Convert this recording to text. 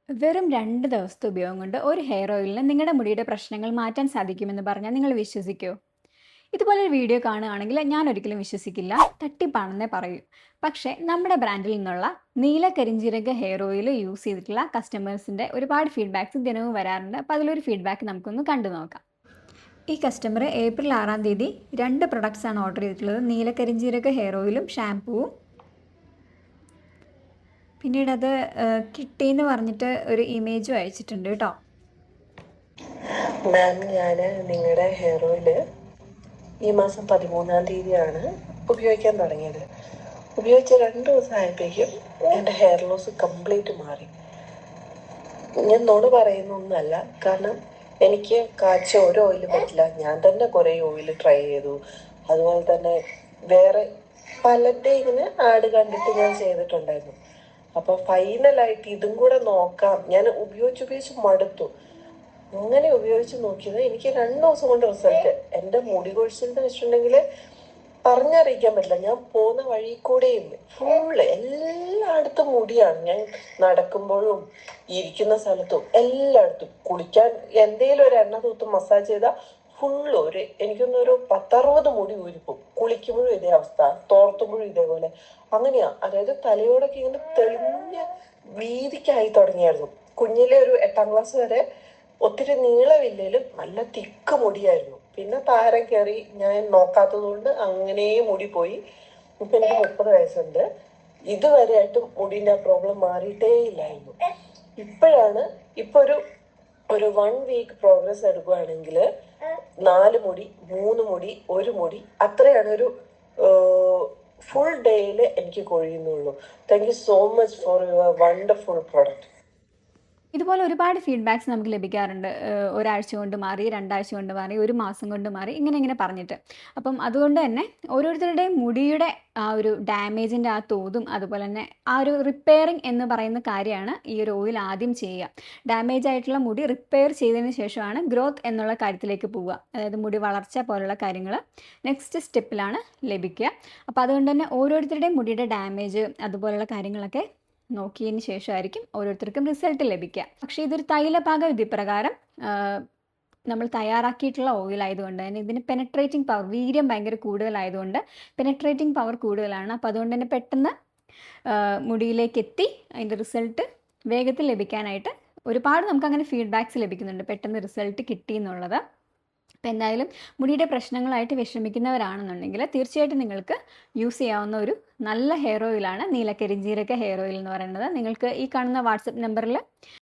വെറും 2 ദിവസത്തെ ഉപയോഗം കൊണ്ട് ഒരു ഹെയർ ഓയിലിന് നിങ്ങളുടെ മുടിയുടെ പ്രശ്നങ്ങൾ മാറ്റാൻ സാധിക്കുമെന്ന് പറഞ്ഞാൽ നിങ്ങൾ വിശ്വസിക്കുമോ? ഇതുപോലൊരു വീഡിയോ കാണുകയാണെങ്കിൽ ഞാൻ ഒരിക്കലും വിശ്വസിക്കില്ല. തട്ടിപ്പാണെന്നേ പറയൂ. പക്ഷേ നമ്മുടെ ബ്രാൻഡിൽ നിന്നുള്ള നീല കരിഞ്ജീരക ഹെയർ ഓയിൽ യൂസ് ചെയ്തിട്ടുള്ള കസ്റ്റമേഴ്സിൻ്റെ ഒരുപാട് ഫീഡ്ബാക്ക്സ് ദിനവും വരാറുണ്ട്. അപ്പോൾ അതിലൊരു ഫീഡ്ബാക്ക് നമുക്കൊന്ന് കണ്ടു നോക്കാം. ഈ കസ്റ്റമർ ഏപ്രിൽ 6-ാം തീയതി 2 പ്രൊഡക്ട്സാണ് ഓർഡർ ചെയ്തിട്ടുള്ളത്. നീല കരിഞ്ജീരക ഹെയർ ഓയിലും ഷാംപൂവും. പിന്നീട് അത് കിട്ടിയെന്ന് പറഞ്ഞിട്ട് ഒരു ഇമേജും അയച്ചിട്ടുണ്ട് കേട്ടോ. മാം, ഞാൻ നിങ്ങളുടെ ഹെയർ ഓയിൽ ഈ മാസം 13-ാം തീയതിയാണ് ഉപയോഗിക്കാൻ തുടങ്ങിയത്. ഉപയോഗിച്ച് 2 ദിവസം ആയപ്പോഴേക്കും എൻ്റെ ഹെയർ ലോസ് കംപ്ലീറ്റ് മാറി. ഞാൻ നുണ പറയുന്നൊന്നുമല്ല, കാരണം എനിക്ക് കാച്ചിയ ഒരു ഓയിൽ പറ്റില്ല. ഞാൻ തന്നെ കുറേ ഓയിൽ ട്രൈ ചെയ്തു. അതുപോലെ തന്നെ വേറെ പലരുടെ ഇങ്ങനെ ആഡ് കണ്ടിട്ട് ഞാൻ ചെയ്തിട്ടുണ്ടായിരുന്നു. അപ്പോൾ ഫൈനലായിട്ട് ഇതും കൂടെ നോക്കാം, ഞാൻ ഉപയോഗിച്ച് മടുത്തു. അങ്ങനെ ഉപയോഗിച്ച് നോക്കിയത് എനിക്ക് 2 ദിവസം കൊണ്ട് റിസൾട്ട്. എൻ്റെ മുടി കൊഴിച്ചിലെന്ന് വെച്ചിട്ടുണ്ടെങ്കിൽ പറഞ്ഞറിയിക്കാൻ പറ്റില്ല. ഞാൻ പോകുന്ന വഴി കൂടെയും ഫുള്ള് എല്ലായിടത്തും മുടിയാണ്. ഞാൻ നടക്കുമ്പോഴും ഇരിക്കുന്ന സ്ഥലത്തും എല്ലായിടത്തും. കുളിക്കാൻ എന്തെങ്കിലും ഒരു എണ്ണ തൂത്ത് മസാജ് ചെയ്താൽ ഫുള്ള് എനിക്കൊന്നൊരു 10-60 മുടി ഊരിപ്പോവും. കുളിക്കുമ്പോഴും ഇതേ അവസ്ഥ, തോർത്തുമ്പോഴും ഇതേപോലെ. അങ്ങനെയാ, അതായത് തലയോടൊക്കെ ഇങ്ങനെ തെളിഞ്ഞ വീതിക്കായി തുടങ്ങിയായിരുന്നു. കുഞ്ഞിലെ ഒരു 8-ാം ക്ലാസ് വരെ ഒത്തിരി നീളമില്ലേലും നല്ല തിക്ക് മുടിയായിരുന്നു. പിന്നെ താരം കയറി ഞാൻ നോക്കാത്തത് കൊണ്ട് അങ്ങനെ മുടി പോയി. ഇപ്പൊ എനിക്ക് 30 വയസ്സുണ്ട്. ഇതുവരെയായിട്ടും മുടിന്റെ പ്രോബ്ലം മാറിയിട്ടേ ഇല്ലായിരുന്നു. ഇപ്പോഴാണ് ഒരു 1 വീക്ക് പ്രോഗ്രസ് എടുക്കുകയാണെങ്കിൽ 4 മുടി, 3 മുടി, 1 മുടി, അത്രയാണ് ഒരു ഫുൾ ഡേയിൽ എനിക്ക് കൊഴിയുന്നുള്ളൂ. Thank you so much for your wonderful product. ഇതുപോലെ ഒരുപാട് ഫീഡ്ബാക്ക്സ് നമുക്ക് ലഭിക്കാറുണ്ട്. ഒരാഴ്ച കൊണ്ട് മാറി, 2 ആഴ്ച കൊണ്ട് മാറി, 1 മാസം കൊണ്ട് മാറി, ഇങ്ങനെ പറഞ്ഞിട്ട്. അപ്പം അതുകൊണ്ട് തന്നെ ഓരോരുത്തരുടെയും മുടിയുടെ ആ ഒരു ഡാമേജിൻ്റെ ആ തോതും അതുപോലെ തന്നെ ആ ഒരു റിപ്പയറിങ് എന്ന് പറയുന്ന കാര്യമാണ് ഈ ഒരു ഓയിൽ ആദ്യം ചെയ്യുക. ഡാമേജ് ആയിട്ടുള്ള മുടി റിപ്പയർ ചെയ്തതിന് ശേഷമാണ് ഗ്രോത്ത് എന്നുള്ള കാര്യത്തിലേക്ക് പോവുക. അതായത് മുടി വളർച്ച പോലുള്ള കാര്യങ്ങൾ നെക്സ്റ്റ് സ്റ്റെപ്പിലാണ് ലഭിക്കുക. അപ്പോൾ അതുകൊണ്ട് തന്നെ ഓരോരുത്തരുടെയും മുടിയുടെ ഡാമേജ് അതുപോലുള്ള കാര്യങ്ങളൊക്കെ നോക്കിയതിന് ശേഷമായിരിക്കും ഓരോരുത്തർക്കും റിസൾട്ട് ലഭിക്കുക. പക്ഷേ ഇതൊരു തൈലപാക വിധിപ്രകാരം നമ്മൾ തയ്യാറാക്കിയിട്ടുള്ള ഓയിൽ ആയതുകൊണ്ട് തന്നെ ഇതിന് പെനട്രേറ്റിംഗ് പവർ, വീര്യം ഭയങ്കര കൂടുതലായതുകൊണ്ട് പെനട്രേറ്റിംഗ് പവർ കൂടുതലാണ്. അപ്പോൾ അതുകൊണ്ട് തന്നെ പെട്ടെന്ന് മുടിയിലേക്ക് എത്തി അതിൻ്റെ റിസൾട്ട് വേഗത്തിൽ ലഭിക്കാനായിട്ട് ഒരുപാട് നമുക്കങ്ങനെ ഫീഡ്ബാക്ക്സ് ലഭിക്കുന്നുണ്ട്, പെട്ടെന്ന് റിസൾട്ട് കിട്ടി എന്നുള്ളത്. അപ്പോൾ എന്തായാലും മുടിയുടെ പ്രശ്നങ്ങളായിട്ട് വിഷമിക്കുന്നവരാണെന്നുണ്ടെങ്കിൽ തീർച്ചയായിട്ടും നിങ്ങൾക്ക് യൂസ് ചെയ്യാവുന്ന ഒരു നല്ല ഹെയർ ഓയിലാണ് നീല കരിഞ്ജീരക ഹെയർ ഓയിൽ എന്ന് പറയുന്നത്. നിങ്ങൾക്ക് ഈ കാണുന്ന വാട്സപ്പ് നമ്പറിൽ